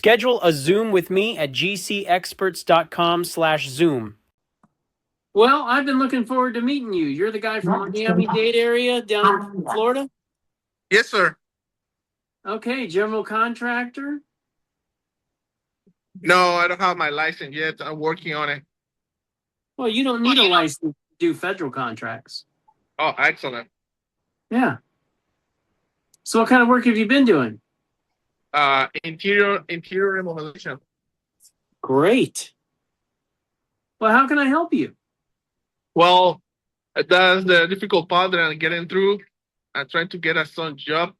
Schedule a Zoom with me at GCExperts.com/Zoom. Well, I've been looking forward to meeting you. You're the guy from Miami-Dade area down in Florida? Yes, sir. Okay, general contractor? No, I don't have my license yet. I'm working on it. Well, you don't need a license to do federal contracts. Oh, excellent. Yeah. So what kind of work have you been doing? Interior remodeling. Great. Well, how can I help you? Well, that's the difficult part that I'm getting through. I'm trying to get a son job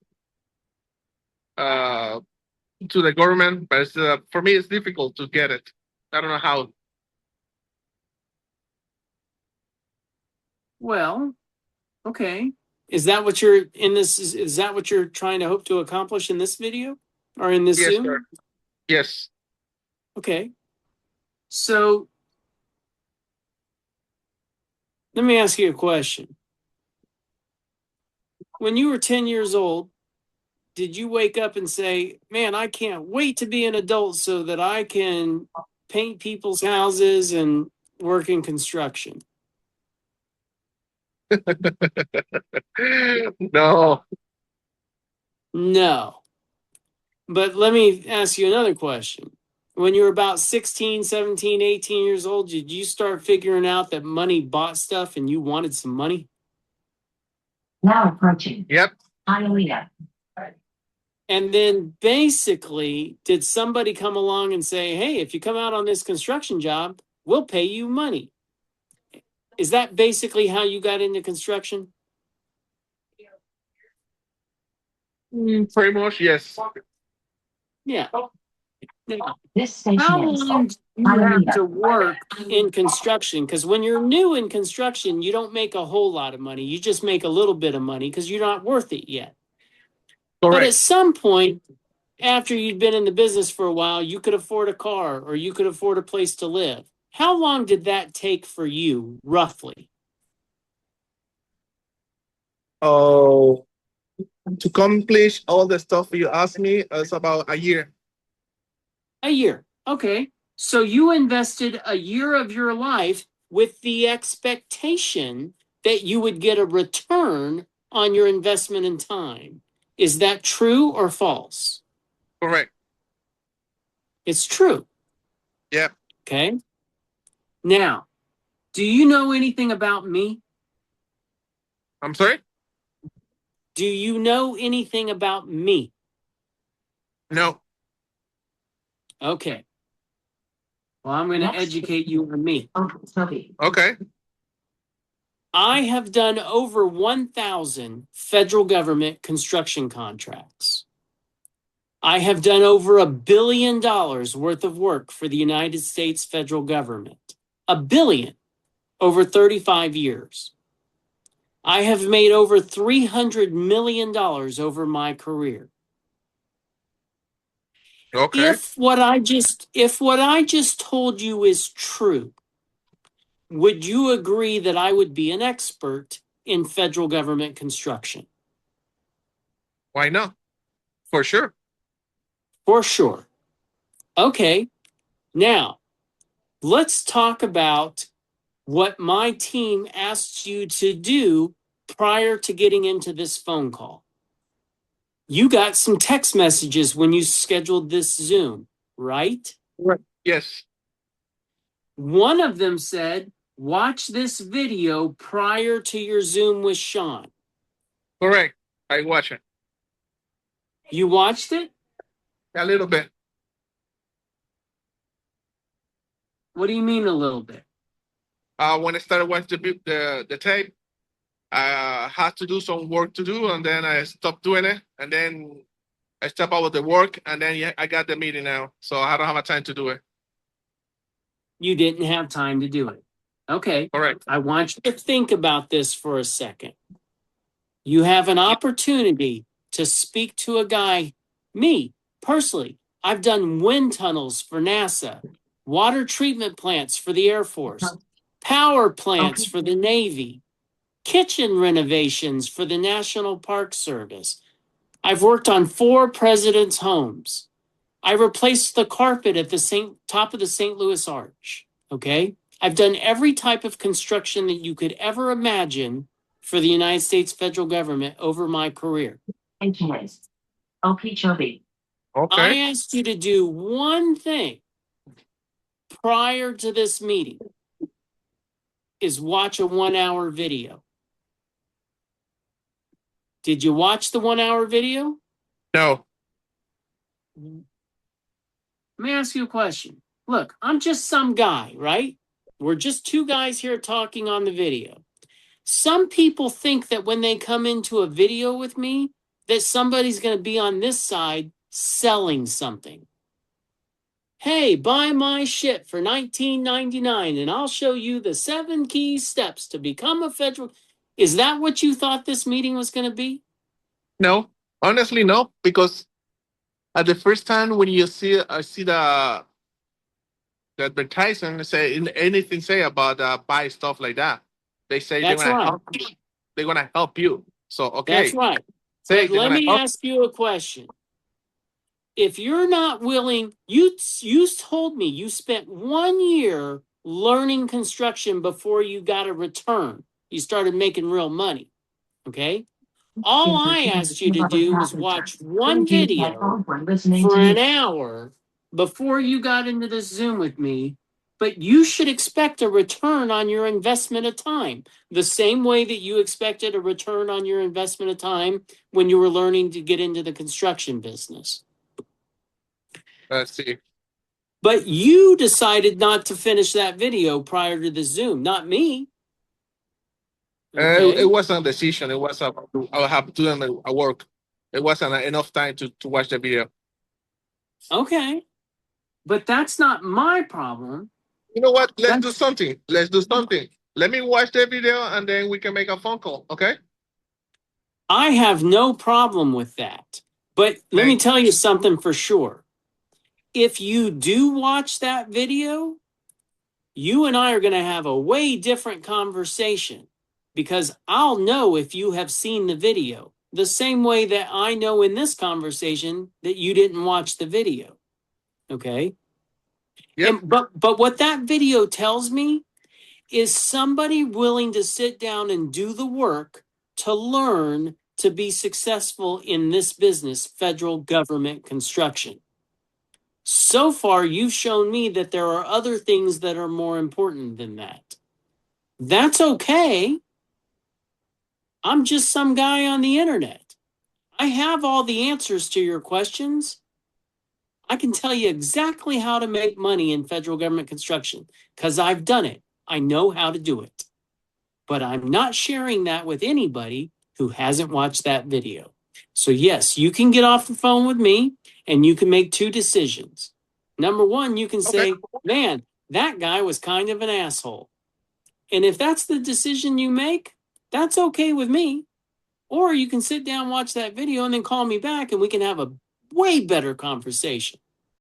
to the government, but for me, it's difficult to get it. I don't know how. Well, okay. Is that what you're in this? Is that what you're trying to hope to accomplish in this video or in this Yes, Zoom? sir. Yes. Okay. So let me ask you a question. When you were 10 years old, did you wake up and say, man, I can't wait to be an adult so that I can paint people's houses and work in construction? No. No. But let me ask you another question. When you were about 16, 17, 18 years old, did you start figuring out that money bought stuff and you wanted some money? Now approaching. Yep. Hialeah. And then basically, did somebody come along and say, hey, if you come out on this construction job, we'll pay you money? Is that basically how you got into construction? Pretty much, yes. Yeah. This station How is long do you have to work in construction? Because when you're new in construction, you don't make a whole lot of money. You just make a little bit of money because you're not worth it yet. Correct. But at some point, after you'd been in the business for a while, you could afford a car or you could afford a place to live. How long did that take for you, roughly? Oh, to accomplish all the stuff you asked me, it's about a year. A year. Okay. So you invested a year of your life with the expectation that you would get a return on your investment in time. Is that true or false? Correct. It's true. Yeah. Okay. Now, do you know anything about me? I'm sorry? Do you know anything about me? No. Okay. Well, I'm going to educate you on me. Okay. I have done over 1,000 federal government construction contracts. I have done over $1 billion worth of work for the United States federal government. $1 billion over 35 years. I have made over $300 million over my career. Okay. If what I just told you is true, would you agree that I would be an expert in federal government construction? Why not? For sure. For sure. Okay. Now, let's talk about what my team asked you to do prior to getting into this phone call. You got some text messages when you scheduled this Zoom, right? Right. Yes. One of them said, watch this video prior to your Zoom with Sean. Correct. I watch it. You watched it? A little bit. What do you mean a little bit? When I started watching the tape, I had to do some work to do, and then I stopped doing it, and then I stepped out of the work, and then I got the meeting now, so I don't have a time to do it. You didn't have time to do it. Okay. Correct. I want you to think about this for a second. You have an opportunity to speak to a guy, me, personally. I've done wind tunnels for NASA, water treatment plants for the Air Force, power plants for the Navy, kitchen renovations for the National Park Service. I've worked on 4 presidents' homes. I replaced the carpet at the top of the St. Louis Arch. Okay. I've done every type of construction that you could ever imagine for the United States federal government over my career. Engineers. Okeechobee. I Okay. asked you to do one thing prior to this meeting is watch a 1 hour video. Did you watch the 1 hour video? No. Let me ask you a question. Look, I'm just some guy, right? We're just two guys here talking on the video. Some people think that when they come into a video with me, that somebody's going to be on this side selling something. Hey, buy my shit for $19.99 and I'll show you the 7 key steps to become a federal. Is that what you thought this meeting was going to be? No. Honestly, no. Because at the first time when you see, I see the advertisement say anything say about buy stuff like that. They say they're That's gonna right. help you. They're gonna help you. So That's okay, right. say But they're let gonna me help. ask you a question. If you're not willing, you told me you spent 1 year learning construction before you got a return. You started making real money. Okay. All I asked you to do was watch one video for an hour before you got into this Zoom with me, but you should expect a return on your investment of time, the same way that you expected a return on your investment of time when you were learning to get into the construction business. Let's see. But you decided not to finish that video prior to the Zoom, not me. Okay. It wasn't a decision. It was I'll have to do them at work. It wasn't enough time to watch the video. Okay. But that's not my problem. You know what? Let's do something. Let's do something. Let me watch the video and then we can make a phone call. Okay? I have no problem with that. But let me tell you something for sure. If you do watch that video, you and I are going to have a way different conversation because I'll know if you have seen the video, the same way that I know in this conversation that you didn't watch the video. Okay? Yep. But what that video tells me is somebody willing to sit down and do the work to learn to be successful in this business, federal government construction. So far, you've shown me that there are other things that are more important than that. That's okay. I'm just some guy on the internet. I have all the answers to your questions. I can tell you exactly how to make money in federal government construction because I've done it. I know how to do it. But I'm not sharing that with anybody who hasn't watched that video. So yes, you can get off the phone with me and you can make two decisions. Number one, you can say, man, that guy was kind of an asshole. And if that's the decision you make, that's okay with me. Or you can sit down, watch that video, and then call me back and we can have a way better conversation.